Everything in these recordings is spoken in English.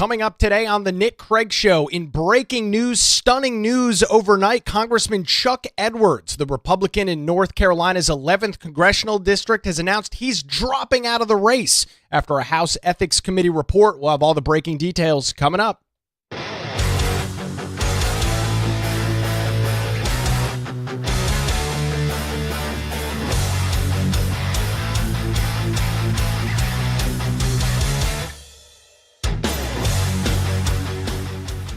Coming up today on the Nick Craig Show, in breaking news, stunning news overnight, Congressman Chuck Edwards, the Republican in North Carolina's 11th congressional district, has announced he's dropping out of the race after a House Ethics Committee report. We'll have all the breaking details coming up.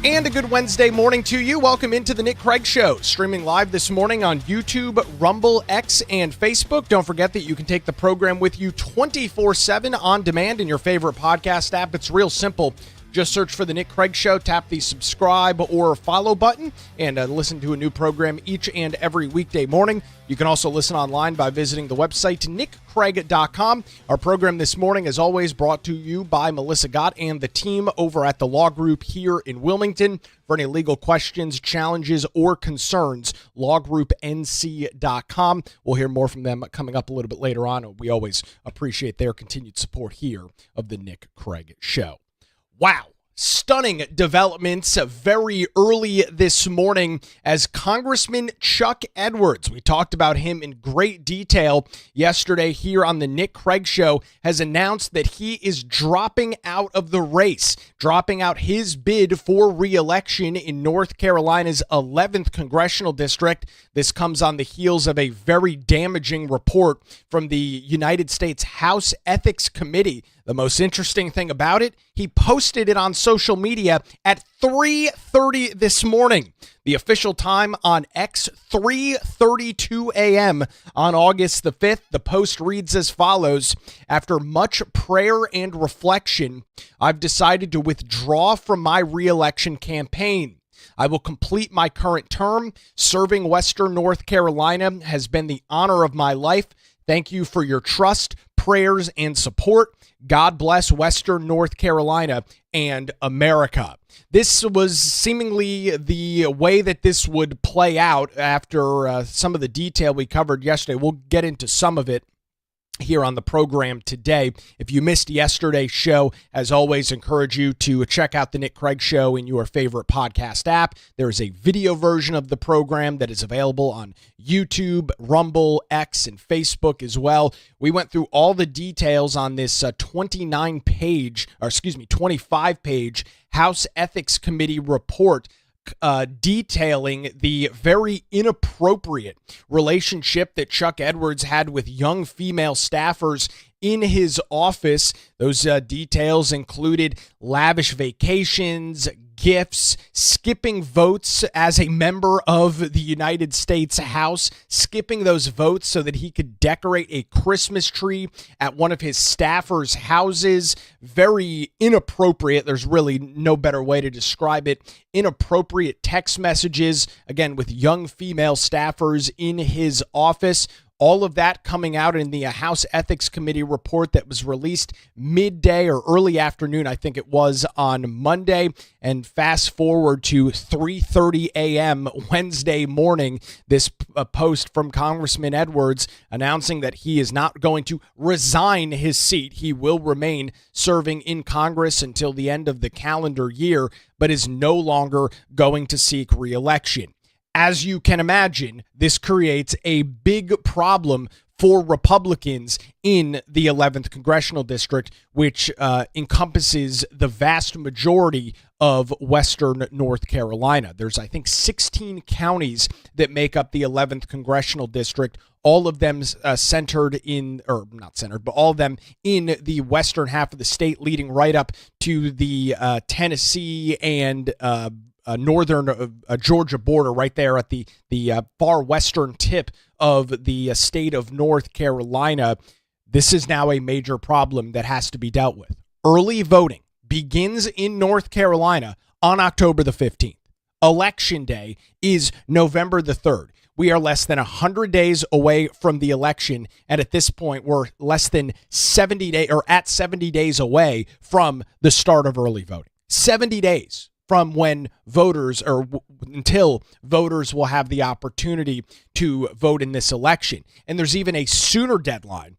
And a good Wednesday morning to you. Welcome into the Nick Craig Show, streaming live this morning on YouTube, Rumble, X, and Facebook. Don't forget that you can take the program with you 24/7 on demand in your favorite podcast app. It's real simple. Just search for the Nick Craig Show, tap the subscribe or follow button, and listen to a new program each and every weekday morning. You can also listen online by visiting the website nickcraig.com. Our program this morning, as always, brought to you by Melissa Gott and the team over at the Law Group here in Wilmington. For any legal questions, challenges, or concerns, lawgroupnc.com. We'll hear more from them coming up a little bit later on. We always appreciate their continued support here of the Nick Craig Show. Wow. Stunning developments very early this morning as Congressman Chuck Edwards, we talked about him in great detail yesterday here on the Nick Craig Show, has announced that he is dropping out of the race, dropping out his bid for re-election in North Carolina's 11th congressional district. This comes on the heels of a very damaging report from the United States House Ethics Committee. The most interesting thing about it, he posted it on social media at 3:30 this morning. The official time on X, 3:32 a.m. on August the 5th. The post reads as follows: after much prayer and reflection, I've decided to withdraw from my re-election campaign. I will complete my current term. Serving Western North Carolina has been the honor of my life. Thank you for your trust, prayers, and support. God bless Western North Carolina and America. This was seemingly the way that this would play out after some of the detail we covered yesterday. We'll get into some of it here on the program today. If you missed yesterday's show, as always, encourage you to check out the Nick Craig Show in your favorite podcast app. There is a video version of the program that is available on YouTube, Rumble, X, and Facebook as well. We went through all the details on this 25-page House Ethics Committee report detailing the very inappropriate relationship that Chuck Edwards had with young female staffers in his office. Those details included lavish vacations, gifts, skipping votes as a member of the United States House, skipping those votes so that he could decorate a Christmas tree at one of his staffers' houses. Very inappropriate. There's really no better way to describe it. Inappropriate text messages, again, with young female staffers in his office. All of that coming out in the House Ethics Committee report that was released midday or early afternoon, I think it was, on Monday. And fast forward to 3:30 a.m. Wednesday morning, this post from Congressman Edwards announcing that he is not going to resign his seat. He will remain serving in Congress until the end of the calendar year, but is no longer going to seek re-election. As you can imagine, this creates a big problem for Republicans in the 11th congressional district, which encompasses the vast majority of Western North Carolina. There's, I think, 16 counties that make up the 11th congressional district, all of them centered in, or not centered, but all of them in the western half of the state, leading right up to the Tennessee and northern Georgia border, right there at the far western tip of the state of North Carolina. This is now a major problem that has to be dealt with. Early voting begins in North Carolina on October the 15th. Election day is November the 3rd. We are less than 100 days away from the election, and at this point, we're less than 70 days, or at 70 days away from the start of early voting. 70 days from when voters, or until voters will have the opportunity to vote in this election. And there's even a sooner deadline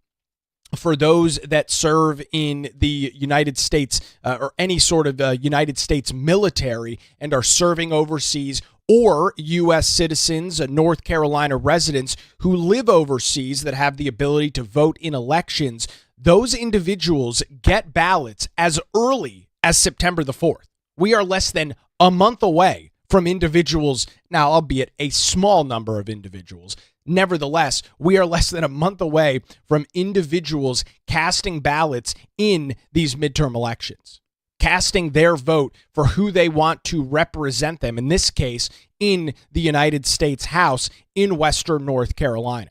for those that serve in the United States or any sort of United States military and are serving overseas, or U.S. citizens, North Carolina residents who live overseas that have the ability to vote in elections, those individuals get ballots as early as September the 4th. We are less than a month away from individuals, now albeit a small number of individuals. Nevertheless, we are less than a month away from individuals casting ballots in these midterm elections, casting their vote for who they want to represent them, in this case, in the United States House in Western North Carolina.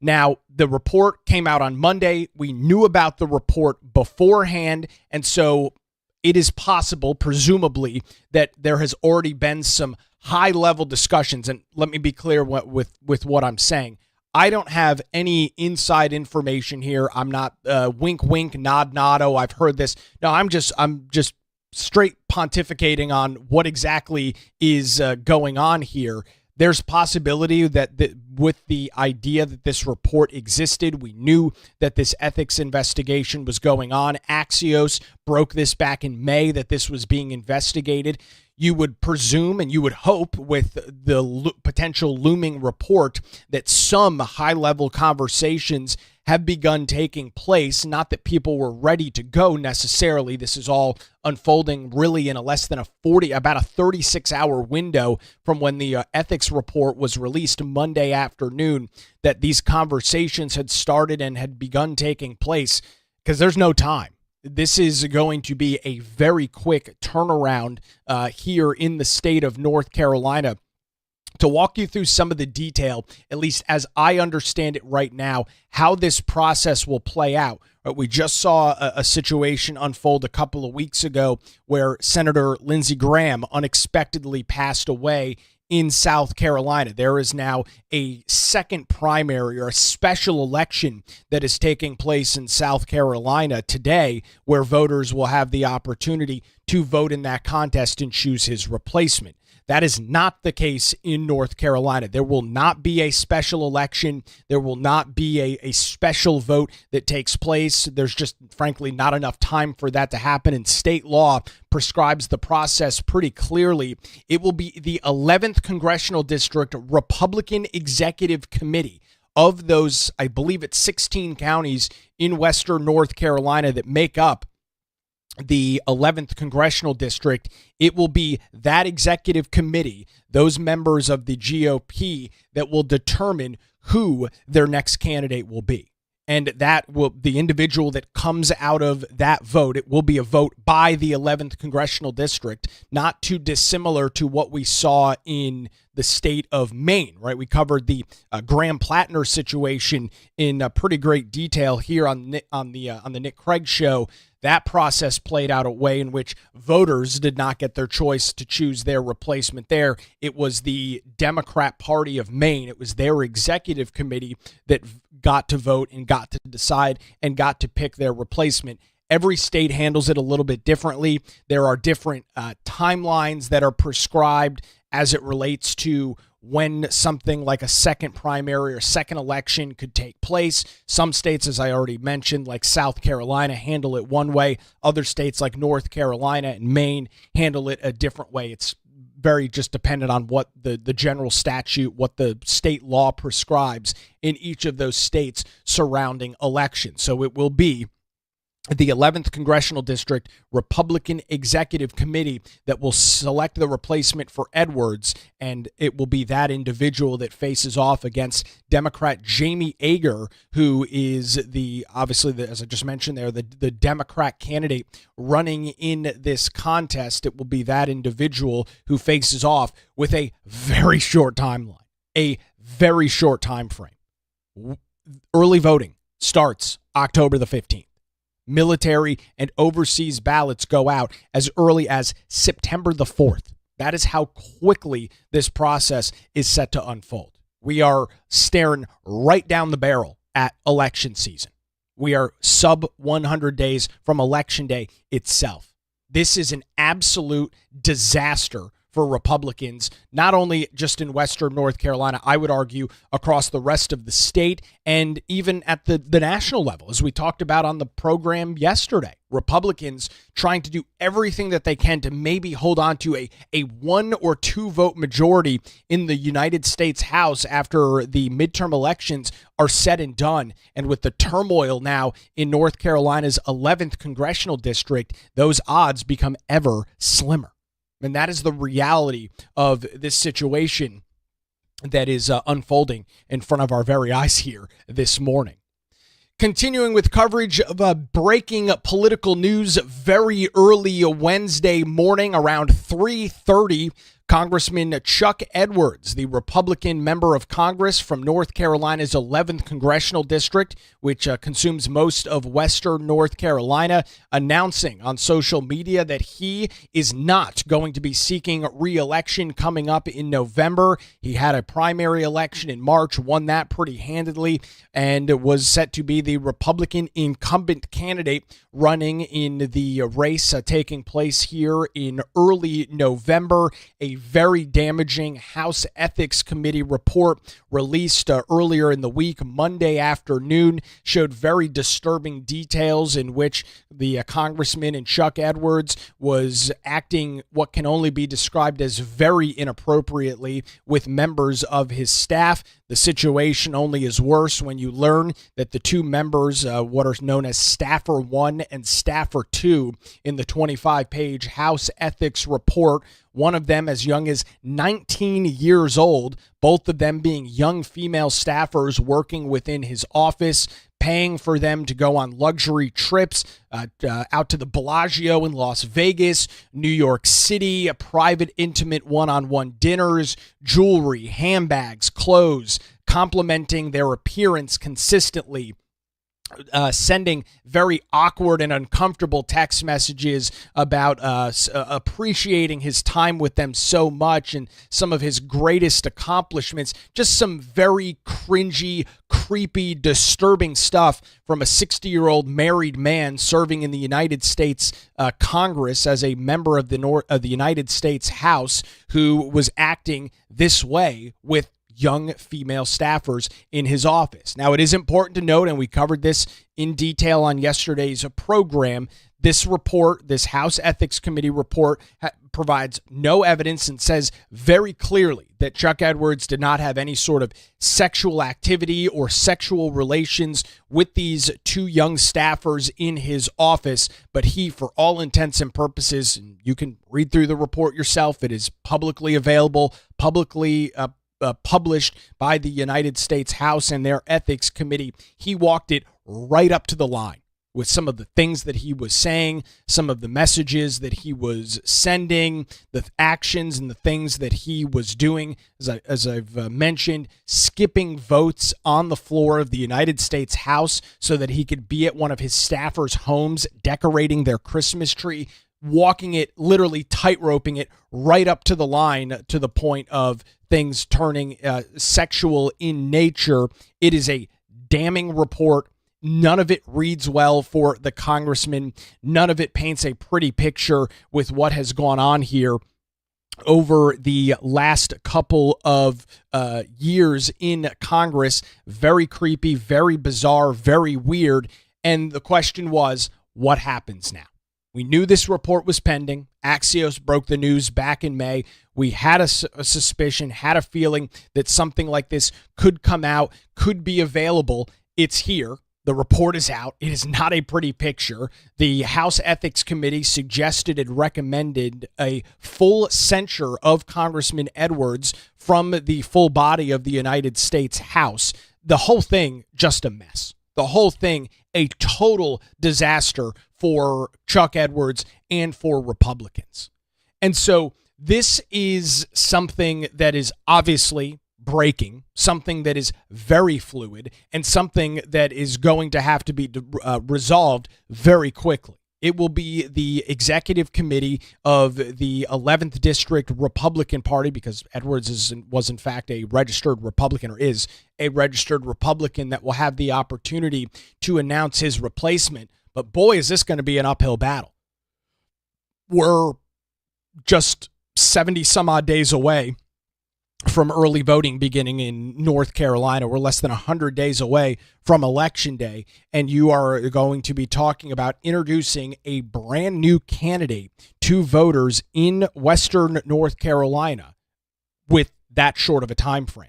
Now, the report came out on Monday. We knew about the report beforehand, and so it is possible, presumably, that there has already been some high-level discussions. And let me be clear with what I'm saying. I don't have any inside information here. I'm not wink, wink, nod, nod. Oh, I've heard this. No, I'm just straight pontificating on what exactly is going on here. There's possibility that with the idea that this report existed, we knew that this ethics investigation was going on. Axios broke this back in May that this was being investigated. You would presume and you would hope with the potential looming report that some high-level conversations have begun taking place. Not that people were ready to go necessarily. This is all unfolding really in about a 36-hour window from when the ethics report was released Monday afternoon, that these conversations had started and had begun taking place, because there's no time. This is going to be a very quick turnaround here in the state of North Carolina. To walk you through some of the detail, at least as I understand it right now, how this process will play out. We just saw a situation unfold a couple of weeks ago where Senator Lindsey Graham unexpectedly passed away in South Carolina. There is now a second primary or a special election that is taking place in South Carolina today, where voters will have the opportunity to vote in that contest and choose his replacement. That is not the case in North Carolina. There will not be a special election. There will not be a special vote that takes place. There's just, frankly, not enough time for that to happen, and state law prescribes the process pretty clearly. It will be the 11th Congressional District Republican Executive Committee. Of those, I believe it's 16 counties in Western North Carolina that make up the 11th Congressional District. It will be that executive committee, those members of the GOP, that will determine who their next candidate will be. And that will, the individual that comes out of that vote, it will be a vote by the 11th Congressional District, not too dissimilar to what we saw in the state of Maine, right? We covered the Graham Plattner situation in pretty great detail here on the Nick Craig Show. That process played out a way in which voters did not get their choice to choose their replacement there. It was the Democrat Party of Maine. It was their executive committee that got to vote and got to decide and got to pick their replacement. Every state handles it a little bit differently. There are different timelines that are prescribed as it relates to when something like a second primary or second election could take place. Some states, as I already mentioned, like South Carolina, handle it one way. Other states like North Carolina and Maine handle it a different way. It's very just dependent on what the general statute, what the state law prescribes in each of those states surrounding elections. So it will be the 11th Congressional District Republican Executive Committee that will select the replacement for Edwards, and it will be that individual that faces off against Democrat Jamie Ager, who is as I just mentioned there, the Democrat candidate running in this contest. It will be that individual who faces off with a very short timeline, a very short time frame. Early voting starts October the 15th. Military and overseas ballots go out as early as September the 4th. That is how quickly this process is set to unfold. We are staring right down the barrel at election season. We are sub 100 days from election day itself. This is an absolute disaster for Republicans, not only just in Western North Carolina, I would argue across the rest of the state and even at the national level, as we talked about on the program yesterday. Republicans trying to do everything that they can to maybe hold on to a 1 or 2 vote majority in the United States House after the midterm elections are said and done. And with the turmoil now in North Carolina's 11th congressional district, those odds become ever slimmer. And that is the reality of this situation that is unfolding in front of our very eyes here this morning. Continuing with coverage of breaking political news very early Wednesday morning around 3:30, Congressman Chuck Edwards, the Republican member of Congress from North Carolina's 11th congressional district, which consumes most of Western North Carolina, announcing on social media that he is not going to be seeking re-election coming up in November. He had a primary election in March, won that pretty handedly, and was set to be the Republican incumbent candidate running in the race taking place here in early November. A very damaging House Ethics Committee report released earlier in the week, Monday afternoon, showed very disturbing details in which the congressman and Chuck Edwards was acting what can only be described as very inappropriately with members of his staff. The situation only is worse when you learn that the two members, what are known as Staffer 1 and Staffer 2 in the 25-page House Ethics Report, one of them as young as 19 years old, both of them being young female staffers working within his office, paying for them to go on luxury trips out to the Bellagio in Las Vegas, New York City, private, intimate one-on-one dinners, jewelry, handbags, clothes, complimenting their appearance consistently, sending very awkward and uncomfortable text messages about appreciating his time with them so much and some of his greatest accomplishments. Just some very cringy, creepy, disturbing stuff from a 60-year-old married man serving in the United States Congress as a member of the United States House, who was acting this way with young female staffers in his office. Now, it is important to note, and we covered this in detail on yesterday's program, this report, this House Ethics Committee report, provides no evidence and says very clearly that Chuck Edwards did not have any sort of sexual activity or sexual relations with these two young staffers in his office, but he, for all intents and purposes, and you can read through the report yourself, it is publicly available, publicly published by the United States House and their Ethics Committee. He walked it right up to the line with some of the things that he was saying, some of the messages that he was sending, the actions and the things that he was doing, as I've mentioned, skipping votes on the floor of the United States House so that he could be at one of his staffers' homes decorating their Christmas tree, walking it, literally tightroping it right up to the line to the point of things turning sexual in nature. It is a damning report. None of it reads well for the congressman. None of it paints a pretty picture with what has gone on here over the last couple of years in Congress. Very creepy, very bizarre, very weird. And the question was, what happens now? We knew this report was pending. Axios broke the news back in May. We had a suspicion, had a feeling that something like this could come out, could be available. It's here. The report is out. It is not a pretty picture. The House Ethics Committee suggested and recommended a full censure of Congressman Edwards from the full body of the United States House. The whole thing, just a mess. The whole thing, a total disaster for Chuck Edwards and for Republicans. And so this is something that is obviously breaking, something that is very fluid, and something that is going to have to be resolved very quickly. It will be the executive committee of the 11th District Republican Party, because Edwards was in fact a registered Republican, or is a registered Republican, that will have the opportunity to announce his replacement. But boy, is this going to be an uphill battle. We're just 70 some odd days away from early voting beginning in North Carolina. We're less than 100 days away from Election Day, and you are going to be talking about introducing a brand new candidate to voters in Western North Carolina with that short of a time frame.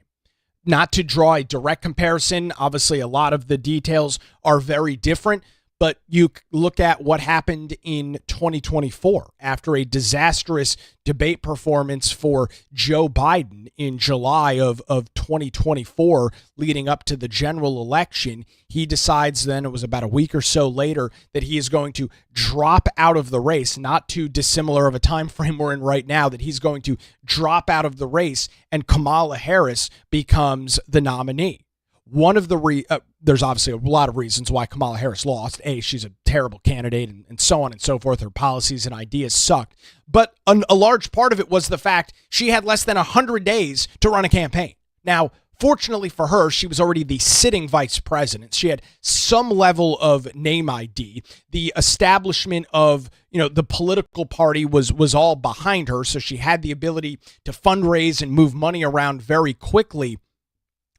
Not to draw a direct comparison, obviously a lot of the details are very different, but you look at what happened in 2024 after a disastrous debate performance for Joe Biden in July of 2024 leading up to the general election. He decides then, it was about a week or so later, that he is going to drop out of the race, not too dissimilar of a time frame we're in right now, that he's going to drop out of the race and Kamala Harris becomes the nominee. One of the there's obviously a lot of reasons why Kamala Harris lost. A, she's a terrible candidate, and so on and so forth. Her policies and ideas sucked. But a large part of it was the fact she had less than 100 days to run a campaign. Now, fortunately for her, she was already the sitting vice president. She had some level of name ID. The establishment of, the political party was all behind her, so she had the ability to fundraise and move money around very quickly.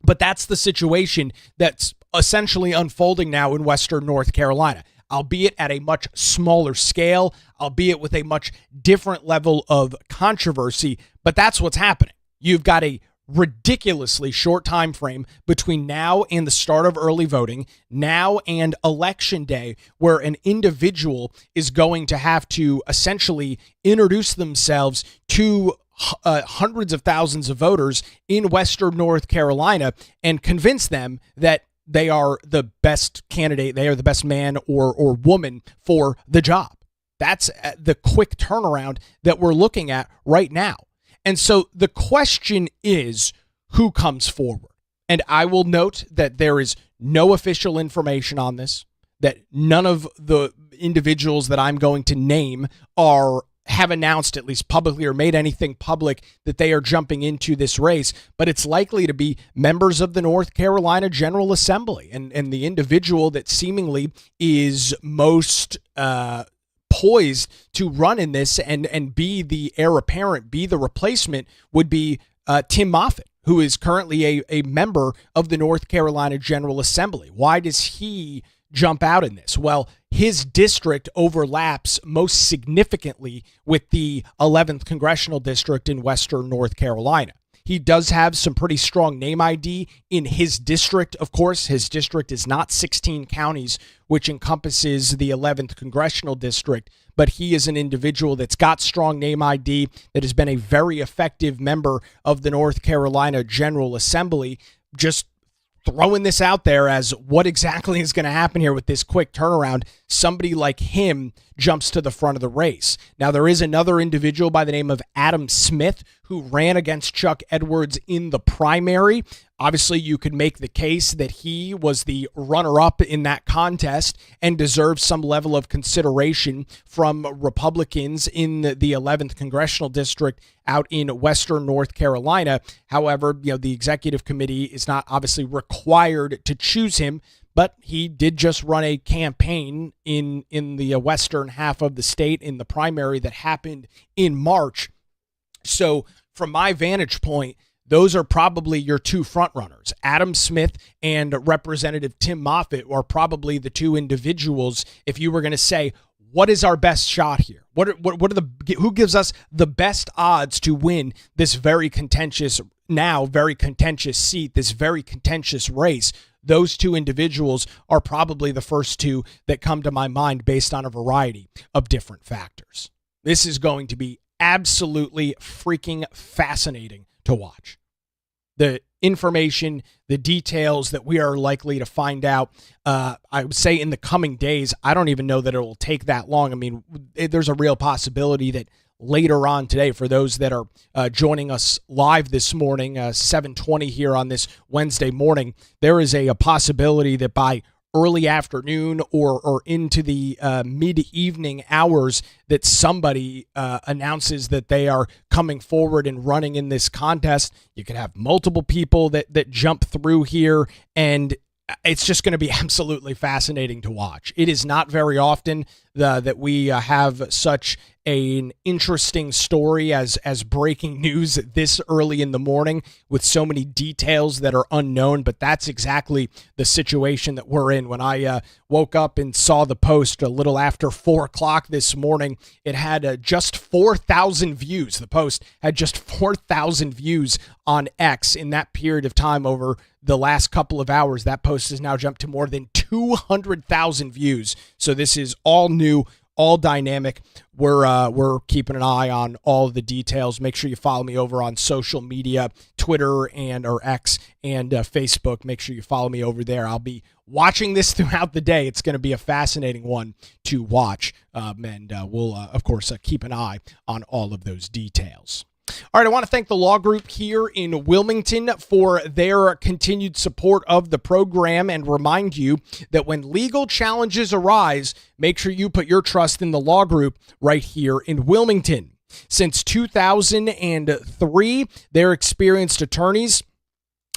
But that's the situation that's essentially unfolding now in Western North Carolina, albeit at a much smaller scale, albeit with a much different level of controversy. But that's what's happening. You've got a ridiculously short time frame between now and the start of early voting, now and Election Day, where an individual is going to have to essentially introduce themselves to hundreds of thousands of voters in Western North Carolina and convince them that they are the best candidate, they are the best man or woman for the job. That's the quick turnaround that we're looking at right now. And so the question is, who comes forward? And I will note that there is no official information on this, that none of the individuals that I'm going to name have announced, at least publicly, or made anything public that they are jumping into this race, but it's likely to be members of the North Carolina General Assembly. And the individual that seemingly is most poised to run in this and be the heir apparent, be the replacement, would be Tim Moffitt, who is currently a member of the North Carolina General Assembly. Why does he jump out in this? Well, his district overlaps most significantly with the 11th Congressional District in Western North Carolina. He does have some pretty strong name ID in his district. Of course, his district is not 16 counties, which encompasses the 11th Congressional District, but he is an individual that's got strong name ID, that has been a very effective member of the North Carolina General Assembly. Just throwing this out there as what exactly is going to happen here with this quick turnaround. Somebody like him jumps to the front of the race. Now, there is another individual by the name of Adam Smith who ran against Chuck Edwards in the primary. Obviously, you could make the case that he was the runner-up in that contest and deserves some level of consideration from Republicans in the 11th Congressional District out in Western North Carolina. However, the executive committee is not obviously required to choose him, but he did just run a campaign in the western half of the state in the primary that happened in March. So from my vantage point, those are probably your two frontrunners. Adam Smith and Representative Tim Moffitt are probably the two individuals. If you were going to say, what is our best shot here? Who gives us the best odds to win this very contentious seat, this very contentious race? Those two individuals are probably the first two that come to my mind based on a variety of different factors. This is going to be absolutely freaking fascinating to watch. The information, the details that we are likely to find out, I would say in the coming days. I don't even know that it will take that long. I mean, there's a real possibility that later on today, for those that are joining us live this morning, 7:20 here on this Wednesday morning, there is a possibility that by early afternoon or into the mid-evening hours that somebody announces that they are coming forward and running in this contest. You could have multiple people that jump through here, and it's just going to be absolutely fascinating to watch. It is not very often that we have such an interesting story as breaking news this early in the morning with so many details that are unknown, but that's exactly the situation that we're in. When I woke up and saw the post a little after 4 o'clock this morning, it had just 4,000 views. The post had just 4,000 views on X in that period of time. Over the last couple of hours, that post has now jumped to more than 200,000 views. So this is all new, all dynamic. We're keeping an eye on all of the details. Make sure you follow me over on social media, Twitter or X and Facebook. Make sure you follow me over there. I'll be watching this throughout the day. It's going to be a fascinating one to watch, and we'll of course keep an eye on all of those details. All right, I want to thank the law group here in Wilmington for their continued support of the program and remind you that when legal challenges arise, make sure you put your trust in the law group right here in Wilmington. Since 2003, their experienced attorneys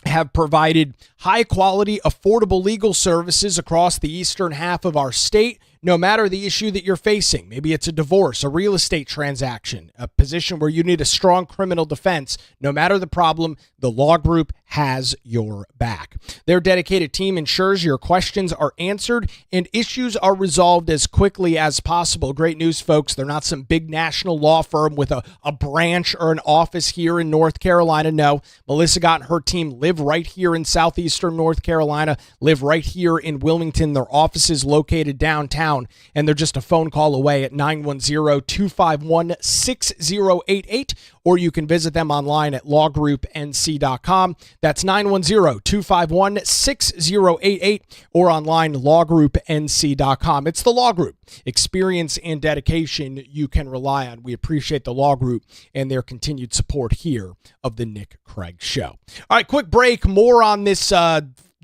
have provided high-quality, affordable legal services across the eastern half of our state, no matter the issue that you're facing. Maybe it's a divorce, a real estate transaction, a position where you need a strong criminal defense. No matter the problem, the law group has your back. Their dedicated team ensures your questions are answered and issues are resolved as quickly as possible. Great news, folks. They're not some big national law firm with a branch or an office here in North Carolina. No, Melissa Gott and her team live right here in southeastern North Carolina, live right here in Wilmington. Their office is located downtown, and they're just a phone call away at 910-251-6088, or you can visit them online at lawgroupnc.com. That's 910-251-6088, or online lawgroupnc.com. It's the Law Group. Experience and dedication you can rely on. We appreciate the Law Group and their continued support here of the Nick Craig Show. All right, quick break. More on this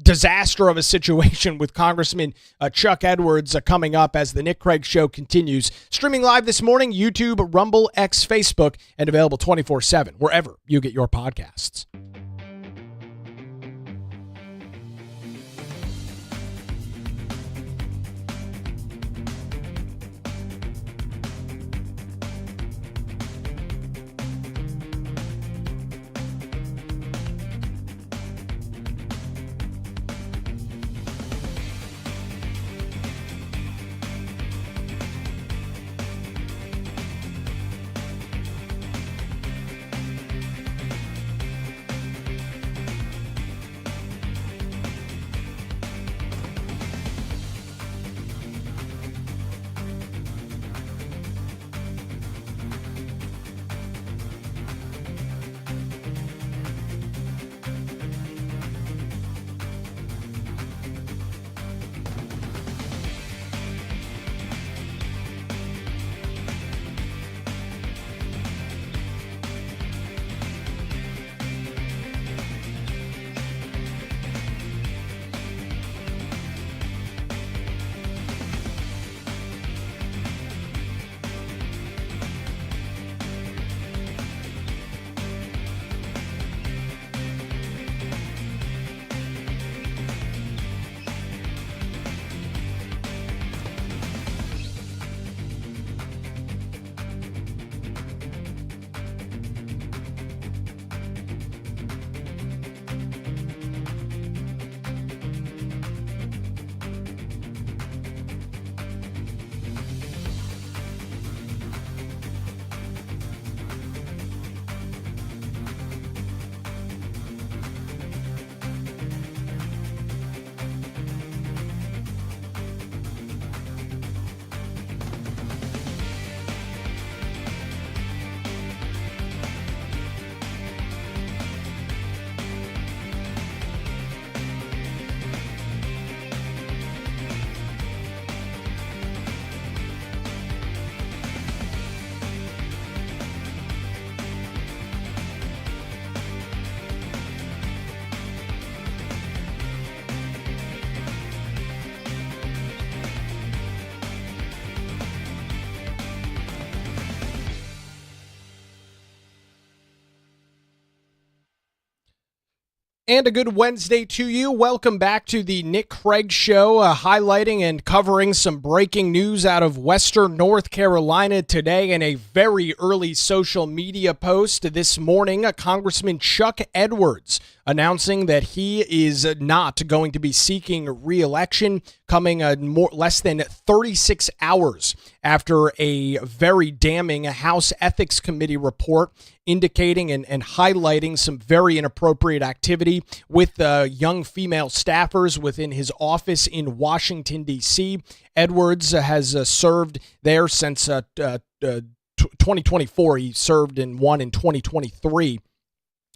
disaster of a situation with Congressman Chuck Edwards coming up as the Nick Craig Show continues. Streaming live this morning, YouTube, Rumble, X, Facebook, and available 24/7 wherever you get your podcasts. And a good Wednesday to you. Welcome back to the Nick Craig Show, highlighting and covering some breaking news out of Western North Carolina today. In a very early social media post this morning, Congressman Chuck Edwards announcing that he is not going to be seeking re-election, coming less than 36 hours after a very damning House Ethics Committee report indicating and highlighting some very inappropriate activity with young female staffers within his office in Washington, D.C. Edwards has served there since 2024. He served in 2023.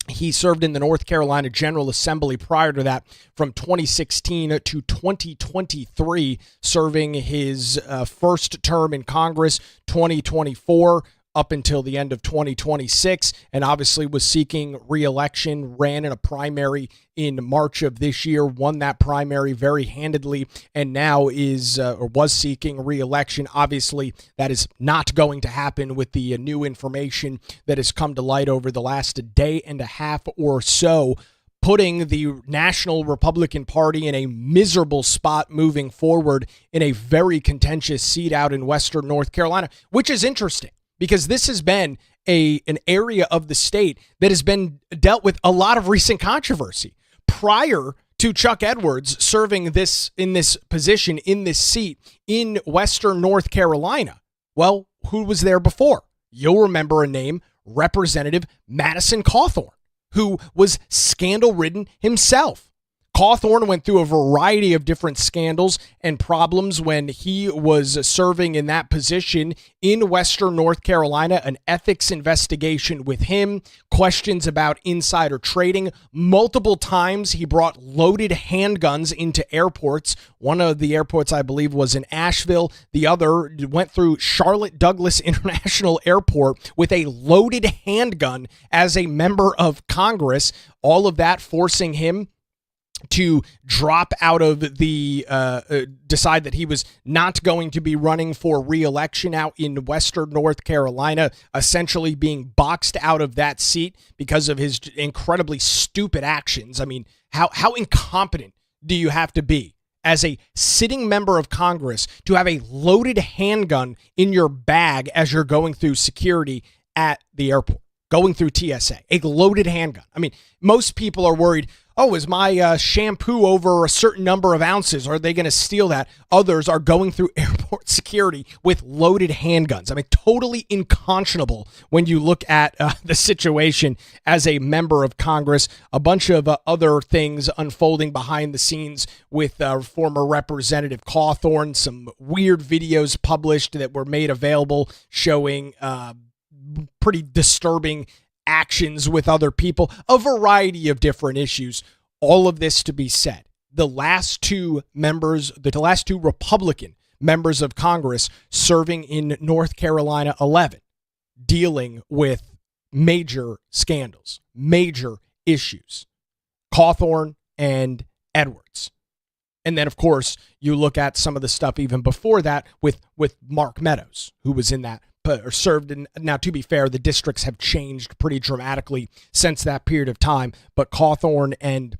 He served in the North Carolina General Assembly prior to that from 2016 to 2023, serving his first term in Congress, 2024, up until the end of 2026, and obviously was seeking re-election, ran in a primary in March of this year, won that primary very handedly, and now was seeking re-election. Obviously, that is not going to happen with the new information that has come to light over the last day and a half or so, putting the National Republican Party in a miserable spot moving forward in a very contentious seat out in Western North Carolina, which is interesting, because this has been an area of the state that has been dealt with a lot of recent controversy. Prior to Chuck Edwards serving in this position, in this seat in Western North Carolina, well, who was there before? You'll remember a name, Representative Madison Cawthorn, who was scandal-ridden himself. Cawthorn went through a variety of different scandals and problems when he was serving in that position in Western North Carolina, an ethics investigation with him, questions about insider trading. Multiple times he brought loaded handguns into airports. One of the airports, I believe, was in Asheville. The other went through Charlotte Douglas International Airport with a loaded handgun as a member of Congress. All of that forcing him to drop out of the, decide that he was not going to be running for re-election out in Western North Carolina, essentially being boxed out of that seat because of his incredibly stupid actions. I mean, how incompetent do you have to be as a sitting member of Congress to have a loaded handgun in your bag as you're going through security at the airport, going through TSA, a loaded handgun? I mean, most people are worried, oh, is my shampoo over a certain number of ounces? Are they going to steal that? Others are going through airport security with loaded handguns. I mean, totally unconscionable when you look at the situation as a member of Congress. A bunch of other things unfolding behind the scenes with former Representative Cawthorn. Some weird videos published that were made available showing pretty disturbing actions with other people, a variety of different issues. All of this to be said, the last two Republican members of Congress serving in North Carolina 11, dealing with major scandals, major issues, Cawthorn and Edwards. And then, of course, you look at some of the stuff even before that with Mark Meadows, who was in that or served in. Now, to be fair, the districts have changed pretty dramatically since that period of time, but Cawthorn and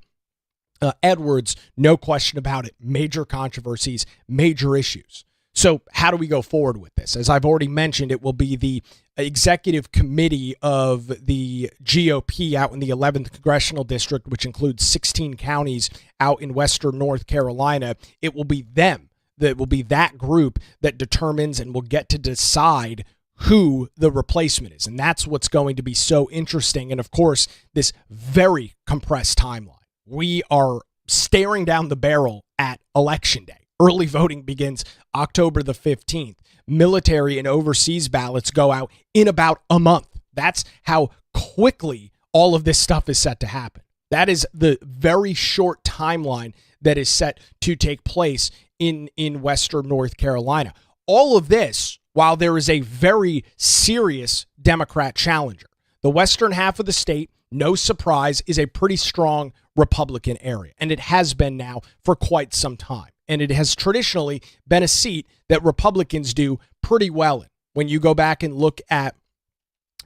Edwards, no question about it, major controversies, major issues. So how do we go forward with this? As I've already mentioned, it will be the executive committee of the GOP out in the 11th Congressional District, which includes 16 counties out in Western North Carolina. It will be them, that will be that group that determines and will get to decide who the replacement is. And that's what's going to be so interesting. And of course, this very compressed timeline. We are staring down the barrel at Election Day. Early voting begins October the 15th. Military and overseas ballots go out in about a month. That's how quickly all of this stuff is set to happen. That is the very short timeline that is set to take place in Western North Carolina. All of this while there is a very serious Democrat challenger. The western half of the state, no surprise, is a pretty strong Republican area, and it has been now for quite some time. And it has traditionally been a seat that Republicans do pretty well in. When you go back and look at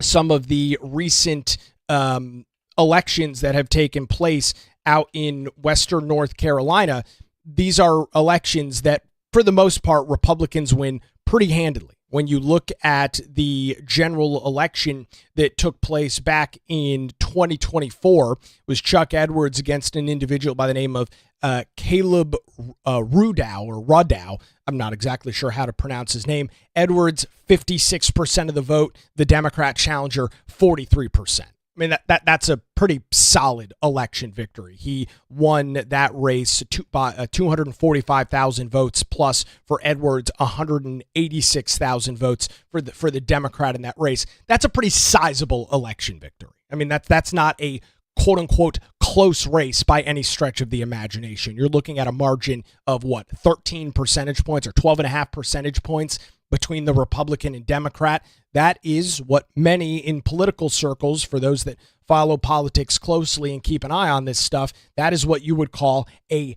some of the recent elections that have taken place out in Western North Carolina, these are elections that, for the most part, Republicans win pretty handily. When you look at the general election that took place back in 2024, it was Chuck Edwards against an individual by the name of Caleb Rudow. I'm not exactly sure how to pronounce his name. Edwards, 56% of the vote. The Democrat challenger, 43%. I mean, that's a pretty solid election victory. He won that race by 245,000 votes, plus for Edwards 186,000 votes for the Democrat in that race. That's a pretty sizable election victory. I mean, that's not a quote unquote close race by any stretch of the imagination. You're looking at a margin of 13 percentage points or 12.5 percentage points between the Republican and Democrat. That is what many in political circles, for those that follow politics closely and keep an eye on this stuff, that is what you would call a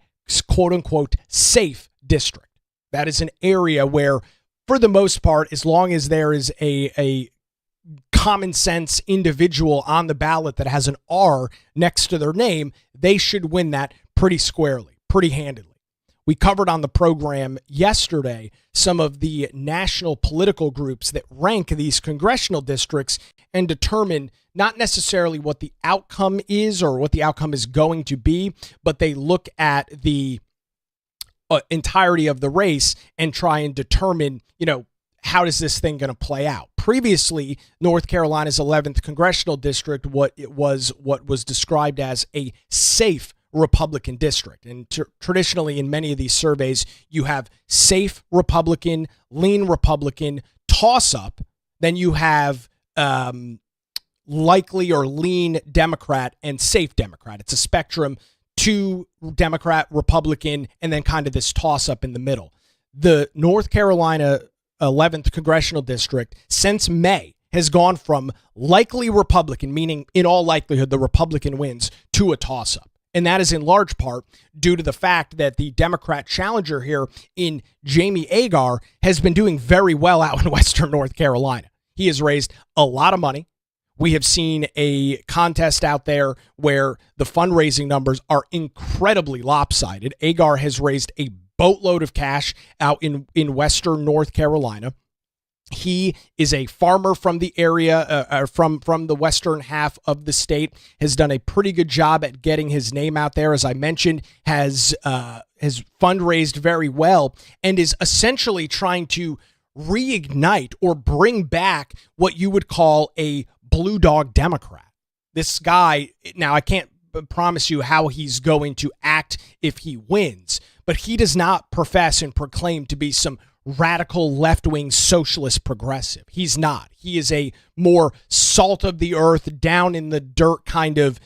quote-unquote safe district. That is an area where, for the most part, as long as there is a common sense individual on the ballot that has an R next to their name, they should win that pretty squarely, pretty handedly. We covered on the program yesterday some of the national political groups that rank these congressional districts and determine not necessarily what the outcome is or what the outcome is going to be, but they look at the entirety of the race and try and determine, how is this thing going to play out? Previously, North Carolina's 11th congressional district, what was described as a safe Republican district. And traditionally in many of these surveys, you have safe Republican, lean Republican, toss-up. Then you have likely or lean Democrat and safe Democrat. It's a spectrum to Democrat, Republican, and then kind of this toss-up in the middle. The North Carolina 11th congressional district since May has gone from likely Republican, meaning in all likelihood the Republican wins, to a toss-up. And that is in large part due to the fact that the Democrat challenger here in Jamie Agar has been doing very well out in Western North Carolina. He has raised a lot of money. We have seen a contest out there where the fundraising numbers are incredibly lopsided. Agar has raised a boatload of cash out in Western North Carolina. He is a farmer from the area, from the western half of the state, has done a pretty good job at getting his name out there. As I mentioned, has fundraised very well and is essentially trying to reignite or bring back what you would call a blue dog Democrat. This guy, now I can't promise you how he's going to act if he wins, but he does not profess and proclaim to be some radical left-wing socialist progressive. He's not. He is a more salt of the earth, down in the dirt kind of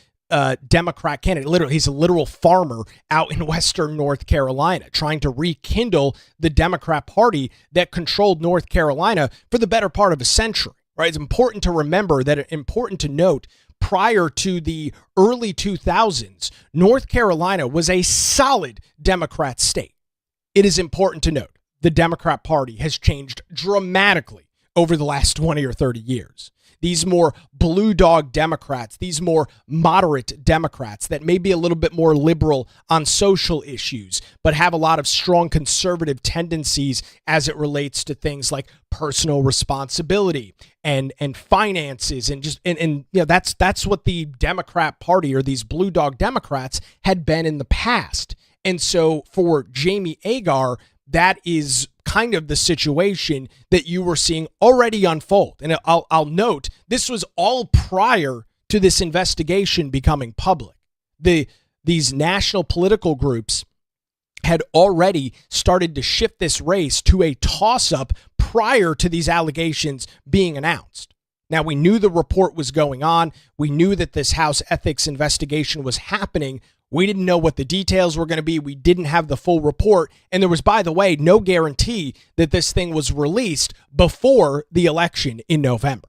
Democrat candidate. Literally, he's a literal farmer out in Western North Carolina, trying to rekindle the Democrat Party that controlled North Carolina for the better part of a century. Right? It's important to remember important to note, prior to the early 2000s, North Carolina was a solid Democrat state. It is important to note the Democrat Party has changed dramatically over the last 20 or 30 years. These more blue dog Democrats, these more moderate Democrats that may be a little bit more liberal on social issues, but have a lot of strong conservative tendencies as it relates to things like personal responsibility and finances and that's what the Democrat Party or these blue dog Democrats had been in the past. And so for Jamie Agar, that is kind of the situation that you were seeing already unfold. And I'll note, this was all prior to this investigation becoming public. These national political groups had already started to shift this race to a toss-up prior to these allegations being announced. Now, we knew the report was going on. We knew that this House ethics investigation was happening. We didn't know what the details were going to be. We didn't have the full report. And there was, by the way, no guarantee that this thing was released before the election in November.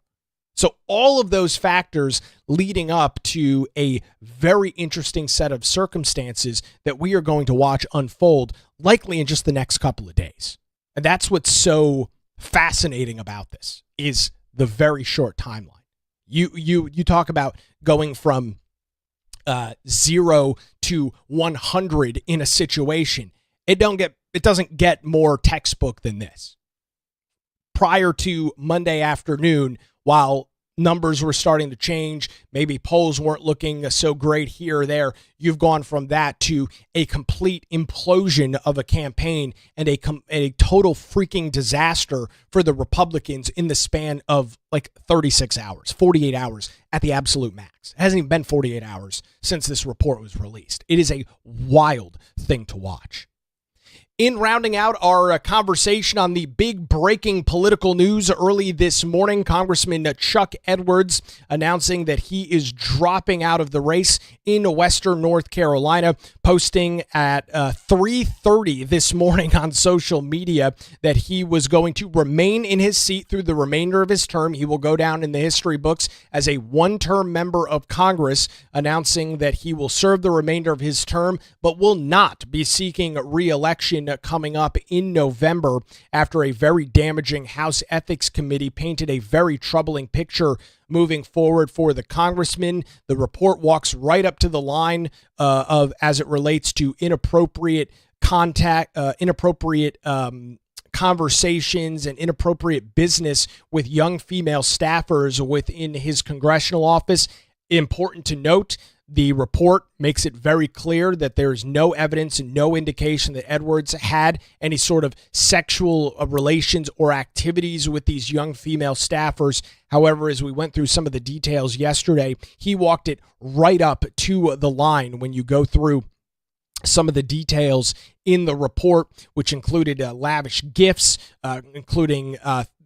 So all of those factors leading up to a very interesting set of circumstances that we are going to watch unfold likely in just the next couple of days. And that's what's so fascinating about this, is the very short timeline. You talk about going from 0 to 100 in a situation. It doesn't get more textbook than this. Prior to Monday afternoon, while numbers were starting to change, maybe polls weren't looking so great here or there, you've gone from that to a complete implosion of a campaign and a total freaking disaster for the Republicans in the span of like 36 hours, 48 hours at the absolute max. It hasn't even been 48 hours since this report was released. It is a wild thing to watch. In rounding out our conversation on the big breaking political news early this morning, Congressman Chuck Edwards announcing that he is dropping out of the race in Western North Carolina, posting at 3:30 this morning on social media that he was going to remain in his seat through the remainder of his term. He will go down in the history books as a one-term member of Congress, announcing that he will serve the remainder of his term, but will not be seeking re-election coming up in November after a very damaging House Ethics Committee painted a very troubling picture moving forward for the congressman. The report walks right up to the line of as it relates to inappropriate conversations and inappropriate business with young female staffers within his congressional office. Important to note, the report makes it very clear that there is no evidence and no indication that Edwards had any sort of sexual relations or activities with these young female staffers. However, as we went through some of the details yesterday, he walked it right up to the line when you go through some of the details in the report, which included lavish gifts, including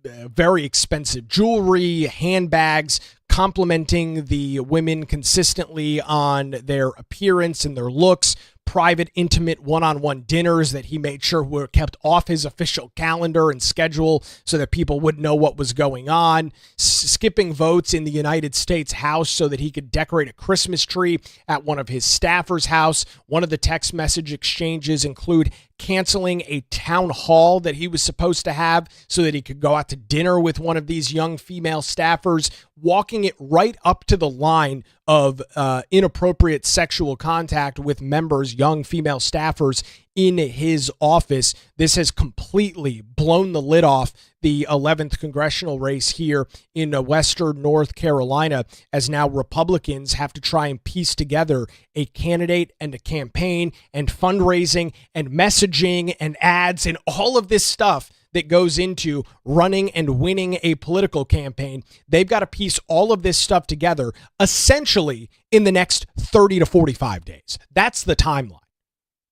very expensive jewelry, handbags, complimenting the women consistently on their appearance and their looks, private, intimate, one-on-one dinners that he made sure were kept off his official calendar and schedule so that people wouldn't know what was going on, skipping votes in the United States House so that he could decorate a Christmas tree at one of his staffers' house. One of the text message exchanges include canceling a town hall that he was supposed to have so that he could go out to dinner with one of these young female staffers, walking it right up to the line of inappropriate sexual contact with members, young female staffers in his office. This has completely blown the lid off the 11th congressional race here in Western North Carolina, as now Republicans have to try and piece together a candidate and a campaign and fundraising and messaging and ads and all of this stuff that goes into running and winning a political campaign. They've got to piece all of this stuff together essentially in the next 30 to 45 days. That's the timeline.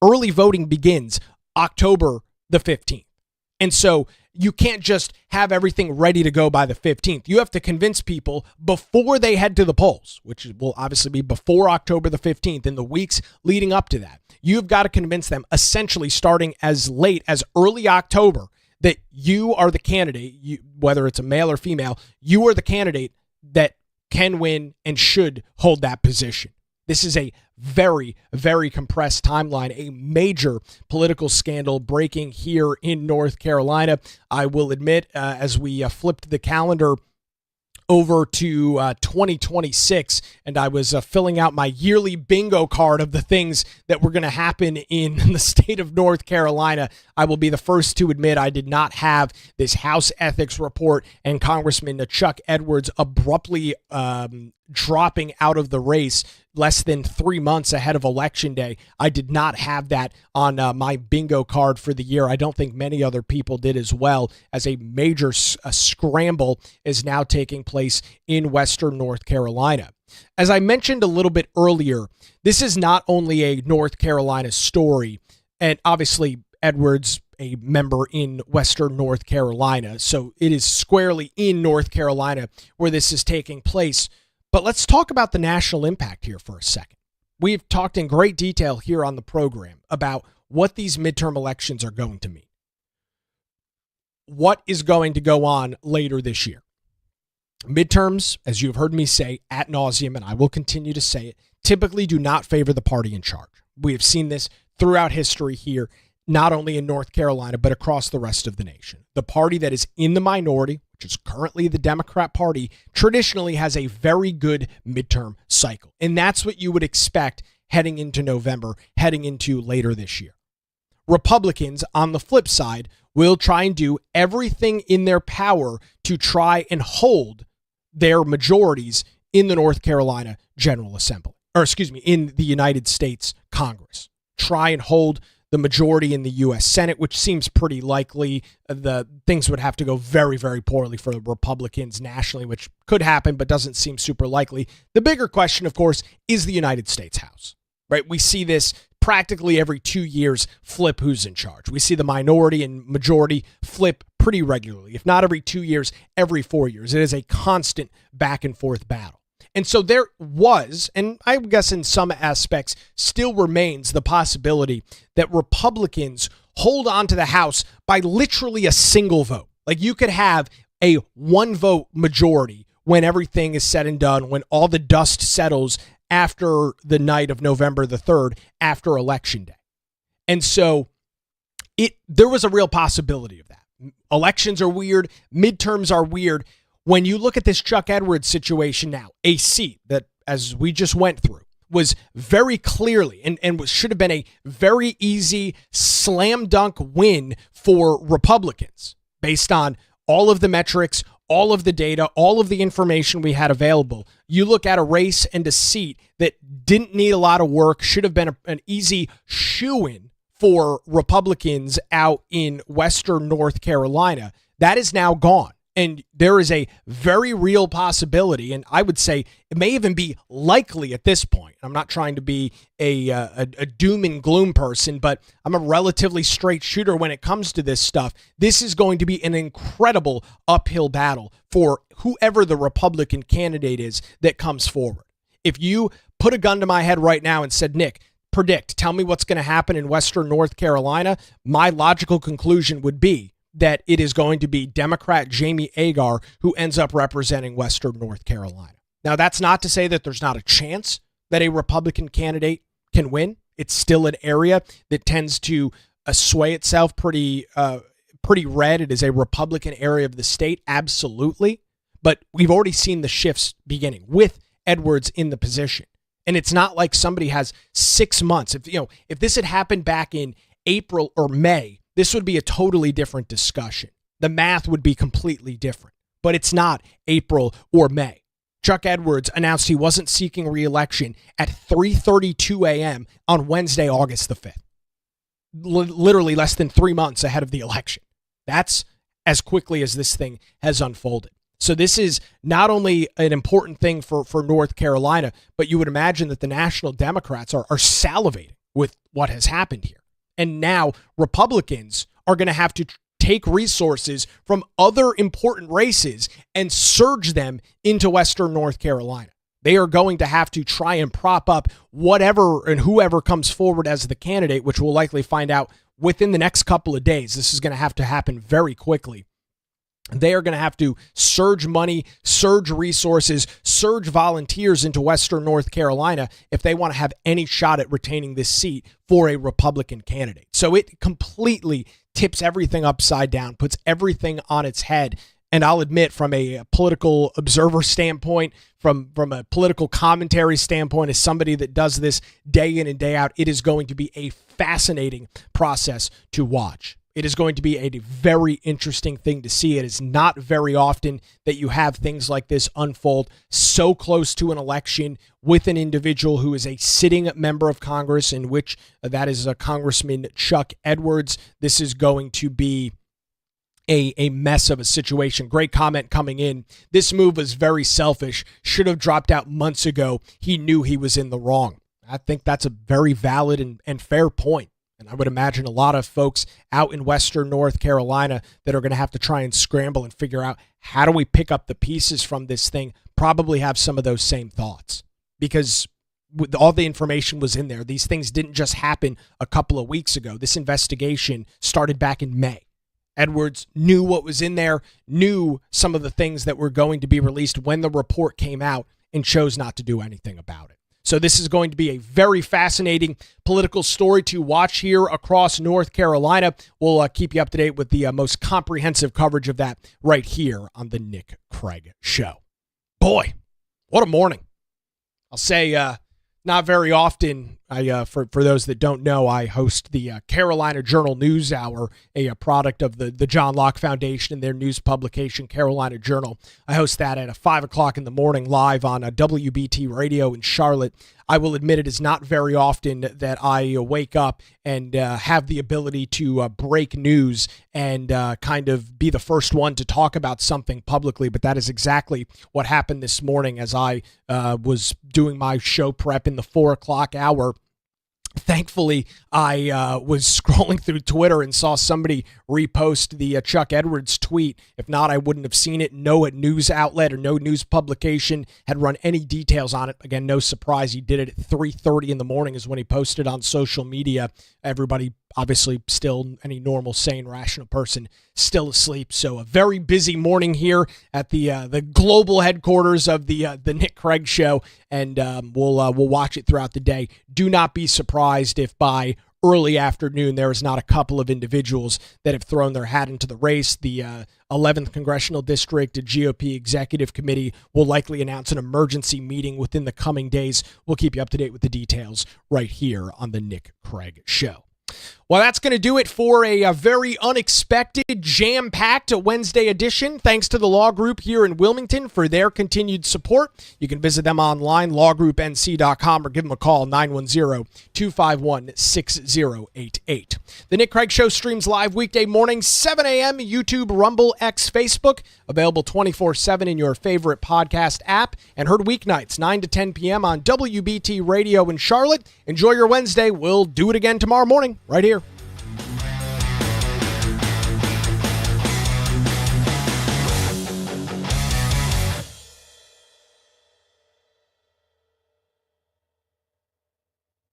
Early voting begins October the 15th. And so you can't just have everything ready to go by the 15th. You have to convince people before they head to the polls, which will obviously be before October the 15th, in the weeks leading up to that. You've got to convince them essentially starting as late as early October that you are the candidate, whether it's a male or female, you are the candidate that can win and should hold that position. This is a very, very compressed timeline, a major political scandal breaking here in North Carolina. I will admit, as we flipped the calendar over to 2026, and I was filling out my yearly bingo card of the things that were going to happen in the state of North Carolina, I will be the first to admit I did not have this House ethics report and Congressman Chuck Edwards abruptly dropping out of the race less than 3 months ahead of Election Day. I did not have that on my bingo card for the year. I don't think many other people did as well, as a major scramble is now taking place in Western North Carolina. As I mentioned a little bit earlier, this is not only a North Carolina story, and obviously Edwards a member in Western North Carolina, so it is squarely in North Carolina where this is taking place. But let's talk about the national impact here for a second. We've talked in great detail here on the program about what these midterm elections are going to mean. What is going to go on later this year? Midterms, as you've heard me say ad nauseum, and I will continue to say it, typically do not favor the party in charge. We have seen this throughout history here. not only in North Carolina, but across the rest of the nation. The party that is in the minority, which is currently the Democrat Party, traditionally has a very good midterm cycle. And that's what you would expect heading into November, heading into later this year. Republicans, on the flip side, will try and do everything in their power to try and hold their majorities in the North Carolina General Assembly, in the United States Congress. Try and hold the majority in the U.S. Senate, which seems pretty likely. The things would have to go very, very poorly for the Republicans nationally, which could happen, but doesn't seem super likely. The bigger question, of course, is the United States House, right? We see this practically every 2 years flip who's in charge. We see the minority and majority flip pretty regularly, if not every 2 years, every 4 years. It is a constant back and forth battle. And so there was, and I guess in some aspects still remains, the possibility that Republicans hold on to the House by literally a single vote. Like you could have a one vote majority when everything is said and done, when all the dust settles after the night of November the 3rd, after Election Day. And so there was a real possibility of that. Elections are weird. Midterms are weird. When you look at this Chuck Edwards situation now, a seat that, as we just went through, was very clearly and should have been a very easy slam dunk win for Republicans based on all of the metrics, all of the data, all of the information we had available. You look at a race and a seat that didn't need a lot of work, should have been an easy shoo-in for Republicans out in Western North Carolina. That is now gone. And there is a very real possibility, and I would say it may even be likely at this point. I'm not trying to be a doom and gloom person, but I'm a relatively straight shooter when it comes to this stuff. This is going to be an incredible uphill battle for whoever the Republican candidate is that comes forward. If you put a gun to my head right now and said, Nick, tell me what's going to happen in Western North Carolina, my logical conclusion would be that it is going to be Democrat Jamie Agar who ends up representing Western North Carolina. Now, that's not to say that there's not a chance that a Republican candidate can win. It's still an area that tends to sway itself pretty red. It is a Republican area of the state, absolutely. But we've already seen the shifts beginning with Edwards in the position. And it's not like somebody has 6 months. If this had happened back in April or May, this would be a totally different discussion. The math would be completely different, but it's not April or May. Chuck Edwards announced he wasn't seeking re-election at 3:32 a.m. on Wednesday, August the 5th. Literally less than 3 months ahead of the election. That's as quickly as this thing has unfolded. So this is not only an important thing for North Carolina, but you would imagine that the national Democrats are salivating with what has happened here. And now Republicans are going to have to take resources from other important races and surge them into Western North Carolina. They are going to have to try and prop up whatever and whoever comes forward as the candidate, which we'll likely find out within the next couple of days. This is going to have to happen very quickly. They are going to have to surge money, surge resources, surge volunteers into Western North Carolina if they want to have any shot at retaining this seat for a Republican candidate. So it completely tips everything upside down, puts everything on its head. And I'll admit, from a political observer standpoint, from a political commentary standpoint, as somebody that does this day in and day out, it is going to be a fascinating process to watch. It is going to be a very interesting thing to see. It is not very often that you have things like this unfold so close to an election with an individual who is a sitting member of Congress, in which that is Congressman Chuck Edwards. This is going to be a mess of a situation. Great comment coming in. This move was very selfish. Should have dropped out months ago. He knew he was in the wrong. I think that's a very valid and fair point. And I would imagine a lot of folks out in Western North Carolina that are going to have to try and scramble and figure out how do we pick up the pieces from this thing probably have some of those same thoughts, because with all the information was in there. These things didn't just happen a couple of weeks ago. This investigation started back in May. Edwards knew what was in there, knew some of the things that were going to be released when the report came out, and chose not to do anything about it. So this is going to be a very fascinating political story to watch here across North Carolina. We'll keep you up to date with the most comprehensive coverage of that right here on the Nick Craig Show. Boy, what a morning. I'll say not very often. For those that don't know, I host the Carolina Journal News Hour, a product of the John Locke Foundation and their news publication, Carolina Journal. I host that at 5 o'clock in the morning live on WBT Radio in Charlotte. I will admit it is not very often that I wake up and have the ability to break news and kind of be the first one to talk about something publicly, but that is exactly what happened this morning as I was doing my show prep in the 4 o'clock hour. Thankfully, I was scrolling through Twitter and saw somebody repost the Chuck Edwards tweet. If not, I wouldn't have seen it. No news outlet or no news publication had run any details on it. Again, no surprise. He did it at 3:30 in the morning is when he posted on social media. Everybody, obviously, still any normal, sane, rational person still asleep. So a very busy morning here at the global headquarters of the Nick Craig Show, and we'll watch it throughout the day. Do not be surprised if by early afternoon there is not a couple of individuals that have thrown their hat into the race. The 11th Congressional District GOP Executive Committee will likely announce an emergency meeting within the coming days. We'll keep you up to date with the details right here on the Nick Craig Show. Well, that's going to do it for a very unexpected, jam-packed Wednesday edition. Thanks to the Law Group here in Wilmington for their continued support. You can visit them online, lawgroupnc.com, or give them a call, 910-251-6088. The Nick Craig Show streams live weekday mornings, 7 a.m., YouTube, Rumble, X, Facebook. Available 24/7 in your favorite podcast app. And heard weeknights, 9 to 10 p.m. on WBT Radio in Charlotte. Enjoy your Wednesday. We'll do it again tomorrow morning, right here.